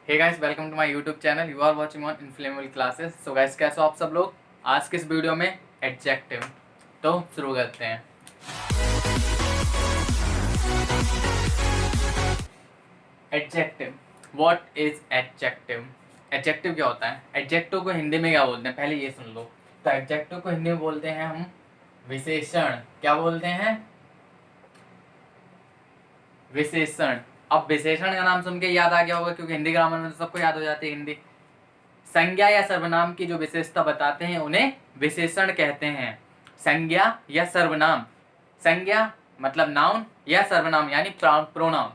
Hey guys, welcome to my YouTube channel. You are watching on inflammable classes. So guys, कैसे हो आप सब लोग। आज के इस वीडियो में एडजेक्टिव, तो शुरू करते हैं। Adjective, what is adjective. Adjective क्या होता है। एडजेक्टिव को हिंदी में क्या बोलते हैं, पहले ये सुन लो। तो एडजेक्टिव को हिंदी में बोलते हैं हम विशेषण। क्या बोलते हैं? विशेषण। अब विशेषण का नाम सुन के याद आ गया होगा, क्योंकि हिंदी ग्रामर में तो सबको याद हो जाती है हिंदी। संज्ञा या सर्वनाम की जो विशेषता बताते हैं उन्हें विशेषण कहते हैं। संज्ञा या सर्वनाम, संज्ञा मतलब नाउन या सर्वनाम यानी प्रोनाउन।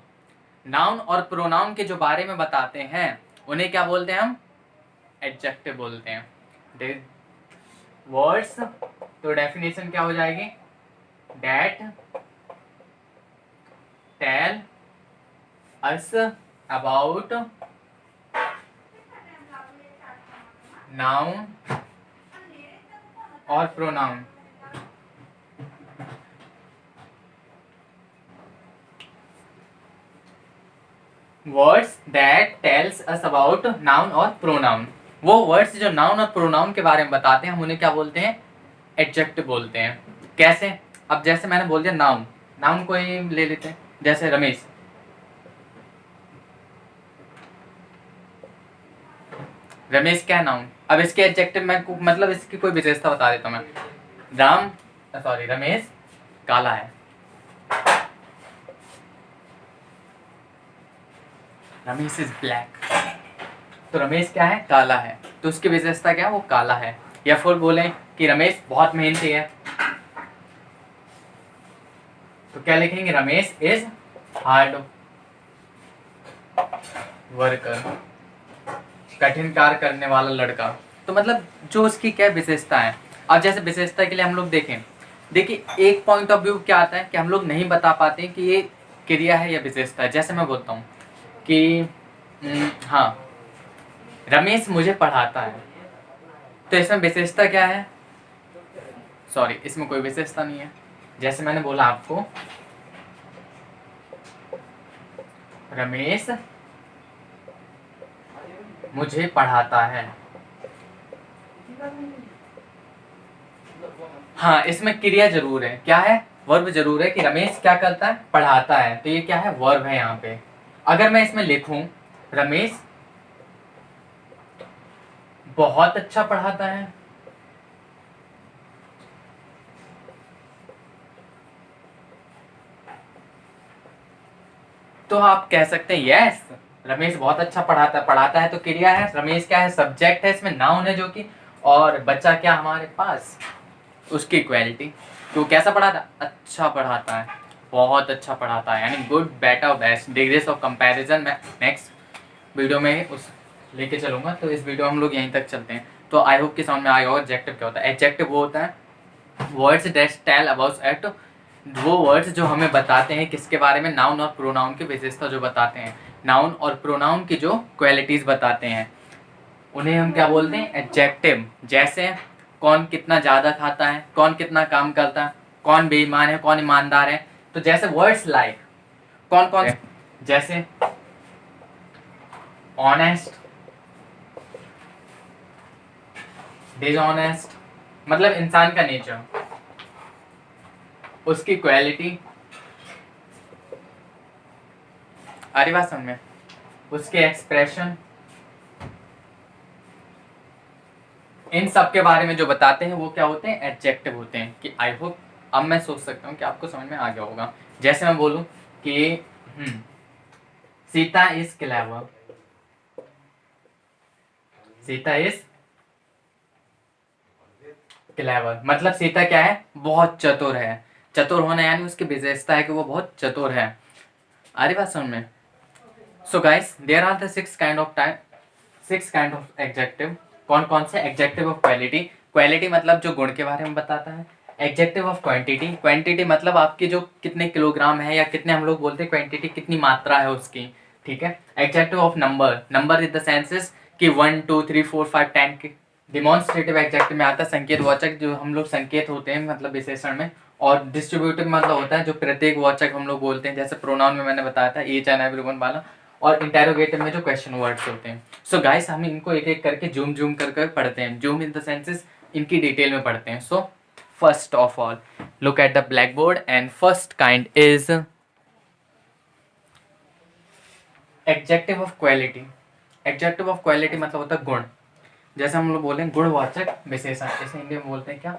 नाउन और प्रोनाउन के जो बारे में बताते हैं उन्हें क्या बोलते हैं हम? एडजेक्टिव बोलते हैं। वर्ड्स, तो डेफिनेशन क्या हो जाएगी? That tell us about noun और pronoun. Words that tells us about noun और प्रोनाउन। वो वर्ड्स जो नाउन और प्रोनाउन के बारे में बताते हैं हम उन्हें क्या बोलते हैं? एडजेक्टिव बोलते हैं। कैसे? अब जैसे मैंने बोल दिया नाउन, नाउन को ही ले लेते हैं। जैसे रमेश, रमेश क्या है? नाउन। अब इसके एडजेक्टिव में मतलब इसकी कोई विशेषता बता देता हूं मैं। रमेश काला है। Ramesh is black. तो रमेश क्या है? काला है। तो उसकी विशेषता क्या है? वो काला है। या फिर बोले कि रमेश बहुत मेहनती है, तो क्या लिखेंगे? रमेश इज हार्ड वर्कर, कठिन कार्य करने वाला लड़का। तो मतलब जो उसकी क्या विशेषता है। अब जैसे विशेषता के लिए हम लोग देखिए एक पॉइंट ऑफ व्यू क्या आता है कि हम लोग नहीं बता पाते कि ये क्रिया है या विशेषता है। जैसे मैं बोलता हूँ कि हाँ, रमेश मुझे पढ़ाता है, तो इसमें विशेषता क्या है? सॉरी, इसमें कोई विशेषता नहीं है। जैसे मैंने बोला आपको, रमेश मुझे पढ़ाता है। हाँ, इसमें क्रिया जरूर है। क्या है? वर्ब जरूर है कि रमेश क्या करता है? पढ़ाता है। तो ये क्या है? वर्ब है यहाँ पे। अगर मैं इसमें लिखूं रमेश बहुत अच्छा पढ़ाता है, तो आप कह सकते हैं यस, रमेश बहुत अच्छा पढ़ाता है। पढ़ाता है तो क्रिया है, रमेश क्या है? सब्जेक्ट है, इसमें नाउन है जो कि, और बच्चा क्या हमारे पास? उसकी क्वालिटी। तो कैसा पढ़ाता? अच्छा पढ़ाता है, बहुत अच्छा पढ़ाता है, यानी good, better, best, degrees of comparison. मैं नेक्स्ट वीडियो में उस लेके चलूंगा। तो इस वीडियो हम लोग यहीं तक चलते हैं। तो आई होप कि समझ में आएगा एडजेक्टिव क्या होता है। एडजेक्टिव वो होता है words that tell about it, वो वर्ड्स जो हमें बताते हैं किसके बारे में? नाउन और प्रोनाउन की विशेषता जो बताते हैं, नाउन और प्रोनाउन की जो क्वालिटीज बताते हैं, उन्हें हम क्या बोलते हैं? एडजेक्टिव। जैसे कौन कितना ज्यादा खाता है, कौन कितना काम करता है, कौन बेईमान है, कौन ईमानदार है। तो जैसे वर्ड्स लाइक कौन कौन, जैसे ऑनेस्ट, डिसऑनेस्ट, मतलब इंसान का नेचर, उसकी क्वालिटी, अरे बात समझ में, उसके एक्सप्रेशन, इन सब के बारे में जो बताते हैं वो क्या होते हैं? एडजेक्टिव होते हैं। कि आई होप अब मैं सोच सकता हूँ कि आपको समझ में आ गया होगा। जैसे मैं बोलूं कि Sita is clever, Sita is clever मतलब सीता क्या है? बहुत चतुर है। चतुर होना यानी उसकी विशेषता है कि वो बहुत चतुर है। अरे बात समझ में। So guys, there are the six kind of adjective. कौन कौन से? एडजेक्टिव ऑफ क्वालिटी, क्वालिटी मतलब जो गुण के बारे में बताता है। एडजेक्टिव ऑफ क्वांटिटी, क्वांटिटी मतलब आपकी जो कितने किलोग्राम है या कितने, हम लोग बोलते हैं क्वांटिटी कितनी मात्रा है उसकी, ठीक है। Adjective of number, number in the senses कि 1 2 3 4 5 10 के। डिमॉन्स्ट्रेटिव एडजेक्टिव में आता है संकेत वाचक, जो हम लोग संकेत होते हैं मतलब विशेषण में। और डिस्ट्रीब्यूटिव मतलब होता है जो प्रत्येक वाचक हम लोग बोलते हैं, जैसे प्रोनाउन में मैंने बताया था ईच एंड एवरीवन वाला। और इंटेरोगेटिव में जो क्वेश्चन वर्ड्स होते हैं। सो गाइस हम इनको एक एक करके जूम जूम कर पढ़ते हैं। जूम इन द सेंसेस इनकी डिटेल में पढ़ते हैं। So first of all look at the black board and first kind is adjective of quality. Adjective of quality मतलब होता है गुण। जैसे हम लोग बोलें गुणवाचक विशेषण, इसे हिंदी में बोलते हैं क्या?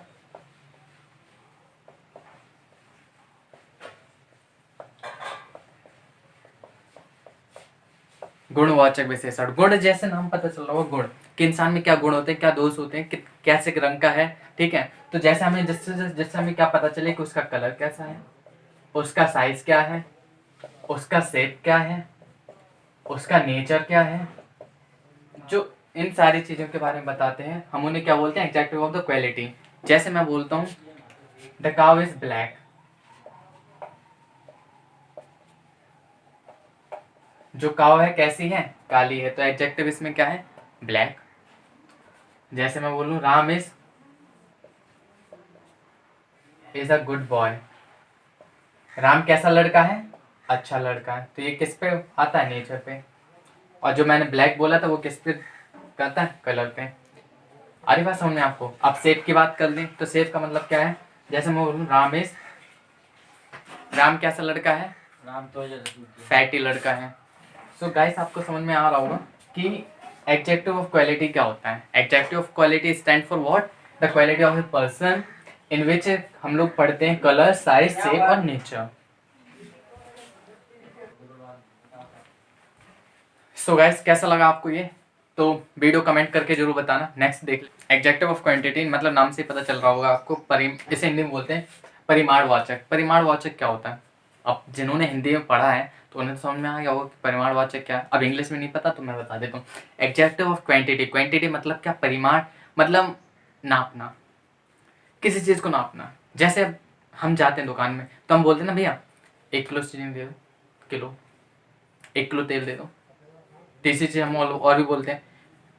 गुणवाचक विशेषण। गुण जैसे नाम पता चल रहा होगा, गुण कि इंसान में क्या गुण होते हैं, क्या दोष होते हैं, कैसे रंग का है, ठीक है। तो जैसे हमें जिससे हमें क्या पता चले कि उसका कलर कैसा है, उसका साइज क्या है, उसका शेप क्या है, उसका नेचर क्या है, जो इन सारी चीजों के बारे में बताते हैं हम उन्हें क्या बोलते हैं? Adjective of the quality. जैसे मैं बोलता हूँ द काउ इज ब्लैक, जो काउ है कैसी है? काली है। तो एडजेक्टिव इसमें क्या है? ब्लैक। जैसे मैं बोलूं Ram is a good boy, Ram कैसा लड़का है? अच्छा लड़का है। तो ये किस पे आता है? नेचर पे। और जो मैंने ब्लैक बोला था वो किस पे करता है? कलर पे। आ रही बात समझ में आपको? अब शेप की बात कर लें तो शेप का मतलब क्या है? जैसे मैं बोलूं राम कैसा लड़का है? राम तो फैटी लड़का है। सो गाइस आपको समझ में आ रहा होगा कि एडजेक्टिव ऑफ क्वालिटी क्या होता है। Adjective of quality stand for what? The quality of a person in which हम लोग पढ़ते हैं कलर, साइज, शेप और नेचर। सो गाइस कैसा लगा आपको ये? तो वीडियो कमेंट करके जरूर बताना। नेक्स्ट देख ले एडजेक्टिव ऑफ क्वांटिटी, मतलब नाम से पता चल रहा होगा आपको। इसे हिंदी में बोलते हैं परिमाणवाचक। परिमाणवाचक क्या होता है? अब जिन्होंने हिंदी में पढ़ा है तो उन्हें समझ में आ गया होगा कि परिमाणवाचक क्या है। अब इंग्लिश में नहीं पता तो मैं बता देता हूँ। Adjective of quantity. क्वांटिटी मतलब क्या? परिमाण, मतलब नापना, किसी चीज को नापना। जैसे अब हम जाते हैं दुकान में तो हम बोलते हैं ना भैया 1 किलो चीनी दे दो, किलो 1 किलो तेल दे दो। तीसरी चीज हम और भी बोलते हैं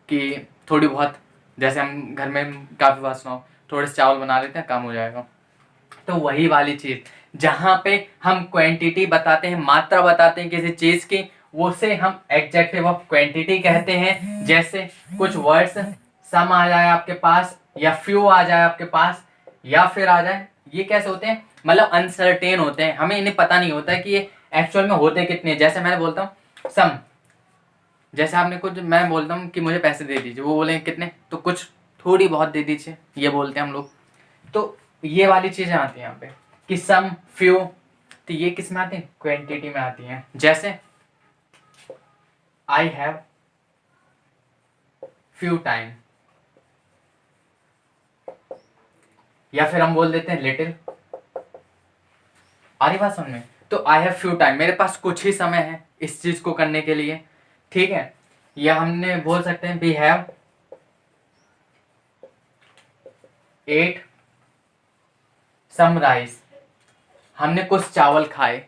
कि थोड़ी बहुत, जैसे हम घर में काफी बात सुनाओ थोड़े से चावल बना लेते हैं काम हो जाएगा। तो वही वाली चीज जहां पे हम क्वांटिटी बताते हैं, मात्रा बताते हैं किसी चीज की, वो से हम एडजेक्टिव ऑफ क्वांटिटी कहते हैं। जैसे कुछ वर्ड्स सम आ जाए आपके पास, या फ्यू आ जाए आपके पास, या फिर आ जाए, ये कैसे होते हैं? मतलब अनसर्टेन होते हैं, हमें इन्हें पता नहीं होता है कि ये एक्चुअल में होते कितने। जैसे मैंने बोलता हूँ सम, जैसे आपने कुछ, मैं बोलता हूँ कि मुझे पैसे दे दीजिए, वो बोलेंगे कितने, तो कुछ थोड़ी बहुत दे दीजिए, ये बोलते हैं हम लोग। तो ये वाली चीजें आती हैं यहाँ पे कि सम, फ्यू, तो ये किस में आती हैं? क्वांटिटी में आती हैं। जैसे आई हैव फ्यू टाइम, या फिर हम बोल देते हैं लिटिल। आ रही बात समझ में? तो आई हैव फ्यू टाइम, मेरे पास कुछ ही समय है इस चीज को करने के लिए, ठीक है। या हमने बोल सकते हैं वी हैव 8 सम राइस, हमने कुछ चावल खाए।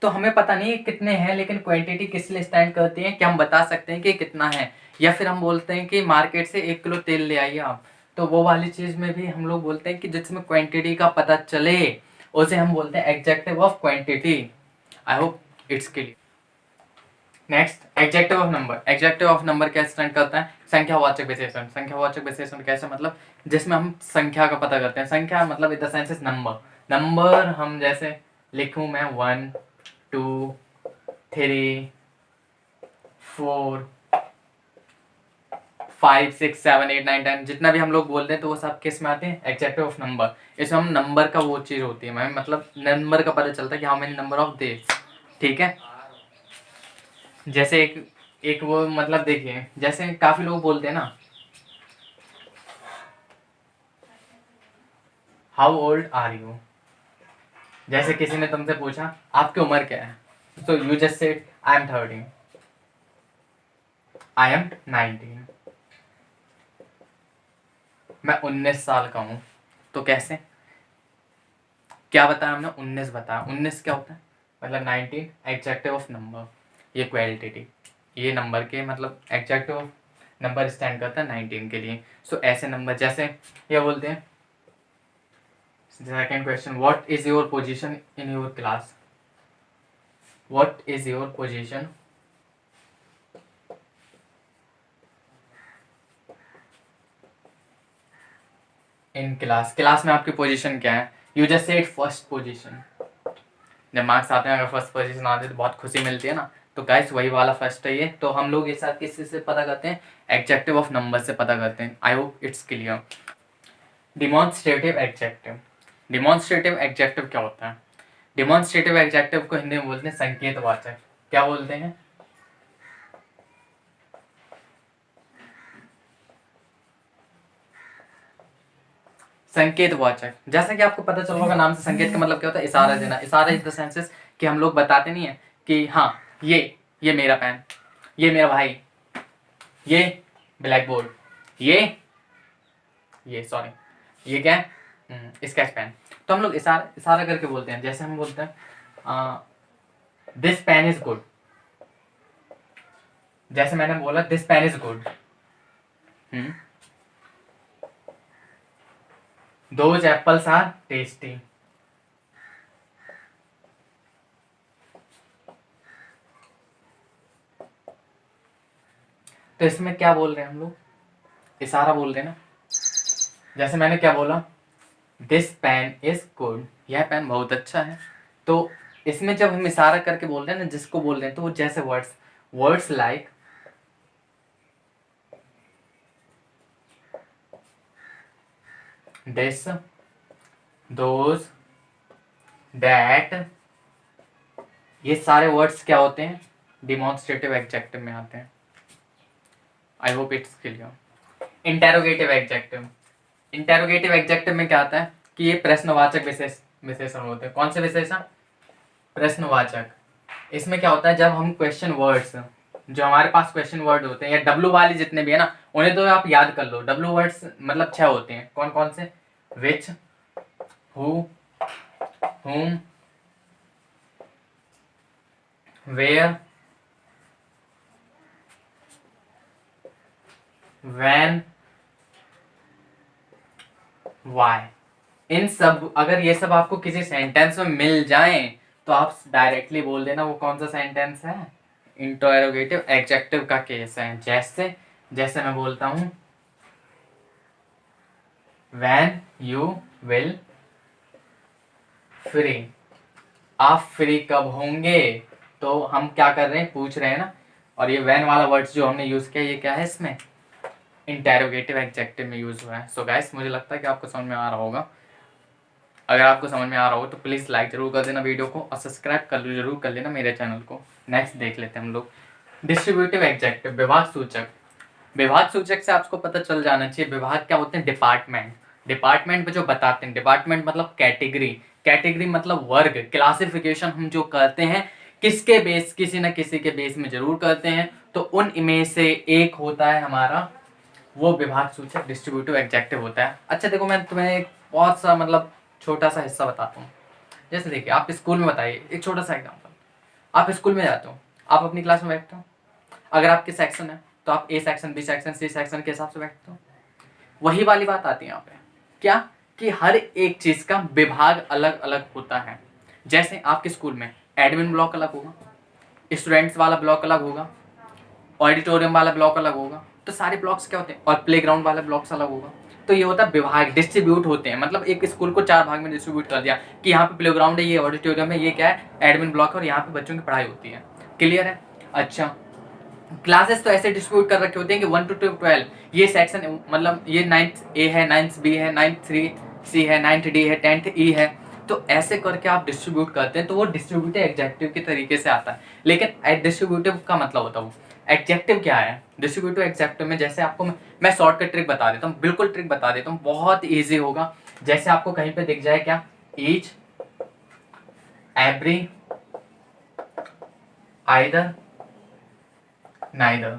तो हमें पता नहीं कितने हैं, लेकिन क्वांटिटी किस लिए स्टैंड करती है कि हम बता सकते हैं कि कितना है। या फिर हम बोलते हैं कि मार्केट से 1 किलो तेल ले आइए आप, तो वो वाली चीज में भी हम लोग बोलते हैं कि जिसमें क्वांटिटी का पता चले उसे हम बोलते हैं adjective of quantity. I hope it's clear. Next adjective of number. Adjective of number क्या स्टैंड करता है? संख्यावाचक विशेषण। संख्यावाचक विशेषण कैसे? मतलब जिसमें हम संख्या का पता करते हैं। संख्या मतलब in the sense is number. Number हम जैसे लिखूं मैं 1 2 3 4 5 6 7 8 9 10, जितना भी हम लोग बोलते हैं तो वो सब किस में आते हैं? Adjective of number. इसमें हम नंबर का वो चीज होती है, मतलब नंबर का पता चलता है कि how many number of this, ठीक है। जैसे एक एक वो मतलब देखिए, जैसे काफी लोग बोलते हैं ना हाउ ओल्ड आर यू। जैसे किसी ने तुमसे पूछा आपकी उम्र क्या है, तो you just said I am 13, I am 19, मैं 19 साल का हूं। तो कैसे, क्या बताया हमने? 19 बताया। 19 क्या होता है? मतलब 19 एडजेक्टिव ऑफ नंबर। ये क्वालिटेटिव, ये नंबर के मतलब एडजेक्टिव ऑफ नंबर स्टैंड करता है 19 के लिए। सो ऐसे नंबर जैसे ये बोलते हैं। Second question, what is your position in your class. What is your position in class, class में आपकी पोजीशन क्या है? You just said first position. जब मार्क्स आते हैं अगर फर्स्ट पोजीशन आते हैं तो बहुत खुशी मिलती है ना। तो गाइस वही वाला फर्स्ट है ये। तो हम लोग ये साथ किस से पता करते हैं? एडजेक्टिव ऑफ नंबर से पता करते हैं। I hope it's clear. Demonstrative adjective. Demonstrative adjective क्या होता है? डिमॉन्स्ट्रेटिव एडजेक्टिव को हिंदी में बोलते हैं संकेतवाचक। क्या बोलते हैं? संकेतवाचक। जैसा कि आपको पता चल होगा नाम से, संकेत का मतलब क्या होता है? इशारा देना। इशारा इन द सेंसेस कि हम लोग बताते नहीं है कि हाँ ये मेरा पेन, ये मेरा भाई, ये ब्लैक बोर्ड, ये सॉरी ये क्या है? Sketch pen. तो हम लोग इशारा करके बोलते हैं। जैसे हम बोलते हैं दिस पेन इज गुड। जैसे मैंने बोला this pen is good. Those apples are tasty. तो इसमें क्या बोल रहे हैं हम लोग? इशारा बोल रहे हैं ना। जैसे मैंने क्या बोला? This pen is good. यह पेन बहुत अच्छा है। तो इसमें जब हम इशारा करके बोल रहे हैं ना, जिसको बोल रहे हैं, तो वो जैसे words like this, those, that, ये सारे वर्ड्स क्या होते हैं? डिमॉन्स्ट्रेटिव एडजेक्टिव में आते हैं। I hope it's clear. Interrogative adjective. Interrogative adjective में क्या आता है कि ये प्रश्नवाचक विशेषण होते हैं। कौन से विशेषण? प्रश्नवाचक। इसमें क्या होता है, जब हम क्वेश्चन वर्ड्स, जो हमारे पास क्वेश्चन वर्ड होते हैं या डब्लू वाले जितने भी है ना, उन्हें तो आप याद कर लो। डब्लू वर्ड्स मतलब 6 होते हैं। कौन कौन से? Which, who, whom, where, when, why। इन सब, अगर ये सब आपको किसी सेंटेंस में मिल जाएं तो आप डायरेक्टली बोल देना वो कौन सा सेंटेंस है? इंटरोगेटिव एडजेक्टिव का केस है। जैसे मैं बोलता हूं when you will फ्री। आप फ्री कब होंगे? तो हम क्या कर रहे हैं? पूछ रहे हैं ना। और ये when वाला वर्ड्स जो हमने यूज किया, ये क्या है? इसमें इंटेरोगेटिव एडजेक्टिव में यूज हुआ है। सो गाइस मुझे लगता है कि आपको समझ में आ रहा होगा। अगर आपको समझ में आ रहा हो तो प्लीज़ लाइक जरूर कर देना वीडियो को, और सब्सक्राइब जरूर कर लेना मेरे चैनल को। नेक्स्ट देख लेते हैं हम लोग डिस्ट्रीब्यूटिव एडजेक्टिव, विभाग सूचक। विभाग सूचक से आपको पता चल जाना चाहिए विभाग क्या होते हैं? डिपार्टमेंट। डिपार्टमेंट में जो बताते हैं, डिपार्टमेंट मतलब कैटेगरी, कैटेगरी मतलब वर्ग, क्लासिफिकेशन हम जो करते हैं किसके बेस, किसी न किसी के बेस में जरूर करते हैं। तो उन इमेज से एक होता है हमारा वो विभाग सूचक डिस्ट्रीब्यूटिव एडजेक्टिव होता है। अच्छा देखो, मैं तुम्हें एक बहुत सा मतलब छोटा सा हिस्सा बताता हूँ। जैसे देखिए, आप स्कूल में बताइए, एक छोटा सा एग्जाम्पल। आप स्कूल में जाते हो, आप अपनी क्लास में बैठते हो, अगर आपके सेक्शन है तो आप A section, B section, C section के हिसाब से बैठते हो। वही वाली बात आती है यहाँ पे, क्या कि हर एक चीज का विभाग अलग अलग होता है। जैसे आपके स्कूल में एडमिन ब्लॉक अलग होगा, स्टूडेंट्स वाला ब्लॉक अलग होगा, ऑडिटोरियम वाला ब्लॉक अलग होगा। तो सारे ब्लॉक्स क्या होते हैं? और प्लेग्राउंड वाला ब्लॉक्स अलग होगा। तो ये होता है विभाग, डिस्ट्रीब्यूट होते हैं। मतलब एक स्कूल को 4 भाग में डिस्ट्रीब्यूट कर दिया कि यहाँ पे प्लेग्राउंड है, ये ऑडिटोरियम है, ये क्या है? एडमिन ब्लॉक है, और यहाँ पे बच्चों की पढ़ाई होती है। क्लियर है? अच्छा, क्लासेस तो ऐसे डिस्ट्रीब्यूट कर रखे होते हैं कि 1 to 12 ये सेक्शन, मतलब ये 9th ए है, 9th बी है, 9th 3C है, 9th डी है, 10th ई है। तो ऐसे करके आप डिस्ट्रीब्यूट करते हैं, तो वो डिस्ट्रीब्यूटिव एडजेक्टिव के तरीके से आता है। लेकिन डिस्ट्रीब्यूटिव का मतलब होता है वो एडजेक्टिव क्या है? डिस्ट्रीब्यूटिव एडजेक्टिव में जैसे आपको मैं शॉर्टकट ट्रिक बता देता हूँ, बिल्कुल ट्रिक बता देता हूँ, बहुत ईजी होगा। जैसे आपको कहीं पे दिख जाए क्या? Each, every, either, neither.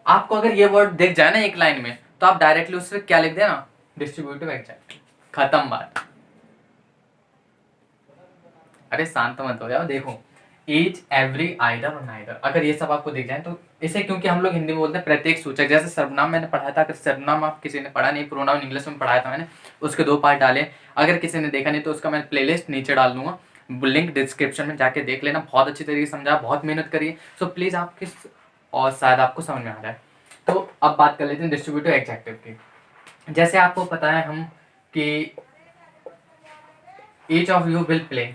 आपको अगर ये वर्ड दिख जाए ना एक लाइन में, तो आप डायरेक्टली उससे क्या लिख देना? Distributive adjective. खत्म बात। अरे शांत मत हो जाओ। देखो, ईच, एवरी, आइदर और नाइदर, अगर ये सब आपको दिख जाए तो इसे, क्योंकि हम लोग हिंदी में बोलते हैं प्रत्येक सूचक। जैसे सर्वनाम मैंने पढ़ाया था, अगर सर्वनाम आप किसी ने पढ़ा नहीं, प्रोनाउन इंग्लिश में पढ़ाया था मैंने, उसके 2 पार्ट डाले। अगर किसी ने देखा नहीं तो उसका मैं प्लेलिस्ट नीचे डाल दूंगा, लिंक डिस्क्रिप्शन में जाके देख लेना। बहुत अच्छी तरीके से समझा, बहुत मेहनत करिए। सो प्लीज आप और शायद आपको समझ में आ जाए। तो अब बात कर लेते हैं डिस्ट्रीब्यूटिव एडजेक्टिव की। जैसे आपको पता है हम कि each of you will play,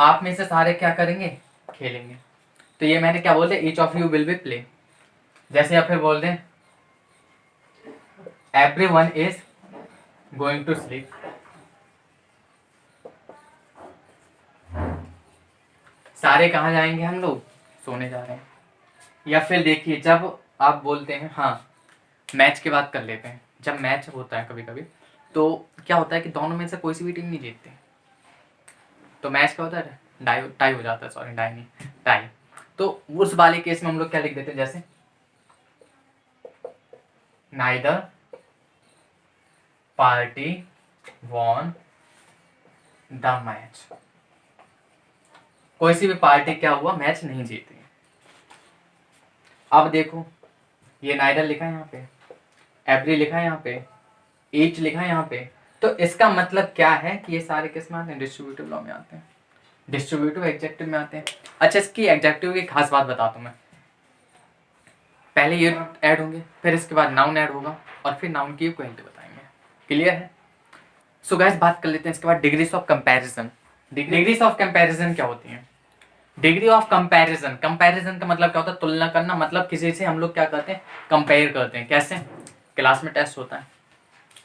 आप में से सारे क्या करेंगे, खेलेंगे। तो ये मैंने क्या बोल दिया, each of you will be play. जैसे आप फिर बोल दें everyone is going to sleep, सारे कहाँ जाएंगे, हम लोग सोने जा रहे हैं। या फिर देखिए जब आप बोलते हैं, हाँ मैच की बात कर लेते हैं, जब मैच होता है कभी कभी तो क्या होता है कि दोनों में से कोई सी भी टीम नहीं जीतती, तो मैच क्या होता है, टाई टाई हो जाता है, सॉरी टाई नहीं, टाई। तो उस वाले केस में हम लोग क्या लिख देते हैं, जैसे neither party won the match, कोई सी भी पार्टी क्या हुआ, मैच नहीं जीती। अब देखो ये नाइदर लिखा है यहाँ पे, एवरी लिखा है यहाँ पे, ईच लिखा है यहाँ पे, तो इसका मतलब क्या है कि ये सारे किस में आते हैं, डिस्ट्रीब्यूटिव लॉ में आते हैं, डिस्ट्रीब्यूटिव एग्जेक्टिव में आते हैं। अच्छा इसकी एग्जेक्टिव की खास बात बताता हूँ मैं, पहले ये ऐड होंगे, फिर इसके बाद नाउन ऐड होगा, और फिर नाउन की इक्वालिटी बताएंगे। क्लियर है? सो गाइस बात कर लेते हैं इसके बाद degrees of comparison. Degrees of comparison क्या होती है? डिग्री ऑफ कंपैरिजन, कंपैरिजन का मतलब क्या होता है, तुलना करना, मतलब किसी से हम लोग क्या करते हैं, कंपेयर करते हैं। कैसे? क्लास में टेस्ट होता है,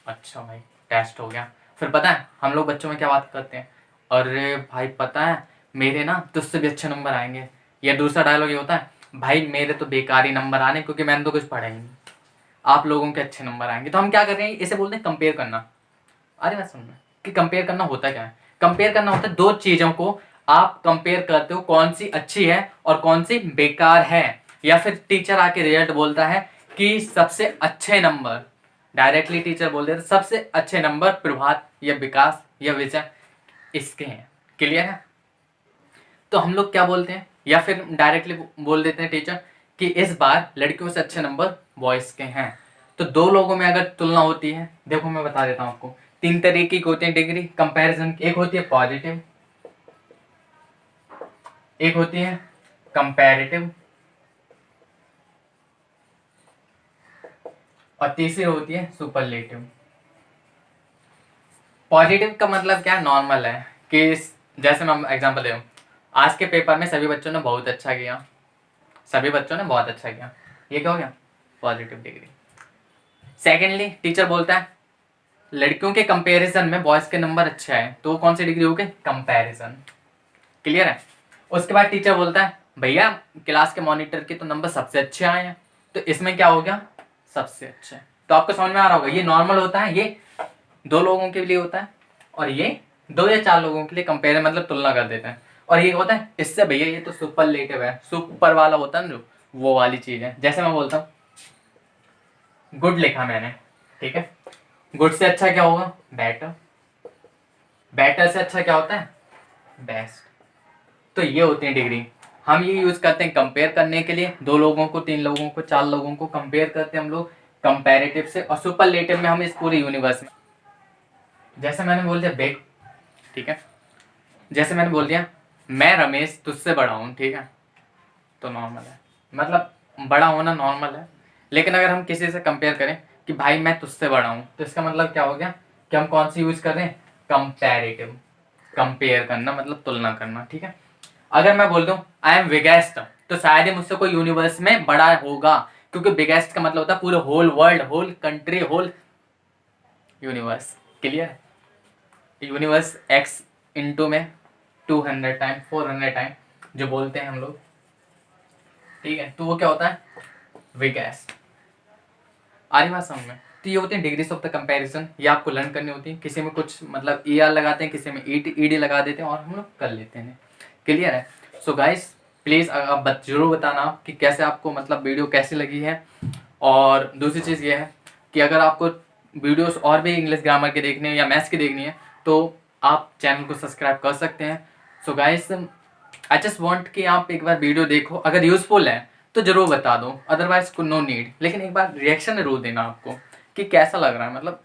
अच्छा भाई टेस्ट हो गया, फिर पता है हम लोग बच्चों में क्या बात करते हैं, अरे भाई पता है मेरे ना तुझसे भी अच्छे नंबर आएंगे। या दूसरा डायलॉग ये होता है, भाई मेरे तो बेकार ही नंबर आने क्योंकि मैंने तो कुछ पढ़ा ही नहीं, आप लोगों के अच्छे नंबर आएंगे। तो हम क्या कर रहे हैं, इसे बोलते हैं कंपेयर करना। अरे मैं सुन रहा कि कंपेयर करना होता क्या है, कंपेयर करना होता है दो चीजों को आप कंपेयर करते हो, कौन सी अच्छी है और कौन सी बेकार है। या फिर टीचर आके रिजल्ट बोलता है कि सबसे अच्छे नंबर, डायरेक्टली टीचर बोल देते सबसे अच्छे नंबर प्रभात या विकास या विजय इसके हैं। क्लियर है? तो हम लोग क्या बोलते हैं, या फिर डायरेक्टली बोल देते हैं टीचर कि इस बार लड़कियों से अच्छे नंबर बॉयज के हैं। तो दो लोगों में अगर तुलना होती है, देखो मैं बता देता हूं आपको, तीन तरीके की होती है डिग्री कंपैरिजन। एक होती है पॉजिटिव, एक होती है कंपैरेटिव, और तीसरी होती है सुपरलेटिव। पॉजिटिव का मतलब क्या, नॉर्मल है कि जैसे मैं एग्जांपल दे रहा हूं, आज के पेपर में सभी बच्चों ने बहुत अच्छा किया, सभी बच्चों ने बहुत अच्छा किया, ये क्या हो गया, पॉजिटिव डिग्री। सेकेंडली टीचर बोलता है लड़कियों के कंपैरिजन में बॉयज के नंबर अच्छे आए, तो कौन सी डिग्री हो गई, कंपैरिजन। क्लियर है? उसके बाद टीचर बोलता है भैया क्लास के मॉनिटर के तो नंबर सबसे अच्छे आए हैं, तो इसमें क्या हो गया, सबसे अच्छे। तो आपको समझ में आ रहा होगा, ये नॉर्मल होता है, ये दो लोगों के लिए होता है, और ये दो या चार लोगों के लिए कंपेयर मतलब तुलना कर देते हैं। और ये होता है इससे भैया ये तो सुपरलेटिव है, सुपर वाला होता है ना जो, वो वाली चीज है। जैसे मैं बोलता हूँ गुड लिखा मैंने, ठीक है, गुड से अच्छा क्या होगा, बेटर, बेटर से अच्छा क्या होता है, बेस्ट। तो ये होती है डिग्री। हम ये यूज करते हैं कंपेयर करने के लिए, दो लोगों को, तीन लोगों को, चार लोगों को कंपेयर करते हैं हम लोग कंपैरेटिव से, और सुपरलेटिव में हम इस पूरे यूनिवर्स में, जैसे मैंने बोल दिया बिग, ठीक है, जैसे मैंने बोल दिया मैं रमेश तुझसे बड़ा हूं, ठीक है, तो नॉर्मल है, मतलब बड़ा होना नॉर्मल है। लेकिन अगर हम किसी से कंपेयर करें कि भाई मैं तुझसे बड़ा हूं, तो इसका मतलब क्या हो गया कि हम कौन सी यूज कर रहे हैं, कंपैरेटिव, कंपेयर करना मतलब तुलना करना, ठीक है। अगर मैं बोल दूं आई एम बिगेस्ट, तो शायद ही मुझसे कोई यूनिवर्स में बड़ा होगा, क्योंकि बिगेस्ट का मतलब होता है पूरे whole world, whole country, whole universe. Clear? Universe X into में 200 टाइम 400 टाइम जो बोलते हैं हम लोग, ठीक है, तो वो क्या होता है, बिगेस्ट। आ रही बात समझ में? तो ये होते हैं डिग्रीज ऑफ द कंपैरिजन, ये आपको लर्न करनी होती है। किसी में कुछ मतलब ई आर लगाते हैं, किसी में ईडी लगा देते हैं, और हम लोग कर लेते हैं। क्लियर है? सो गाइस प्लीज़ आप जरूर बताना कि कैसे आपको मतलब वीडियो कैसी लगी है। और दूसरी चीज़ ये है कि अगर आपको वीडियोस और भी इंग्लिश ग्रामर के देखने या मैथ्स की देखनी है तो आप चैनल को सब्सक्राइब कर सकते हैं। So guys I just want कि आप एक बार वीडियो देखो, अगर यूजफुल है तो जरूर बता दो, अदरवाइज नो नीड, लेकिन एक बार रिएक्शन जरूर देना आपको कि कैसा लग रहा है, मतलब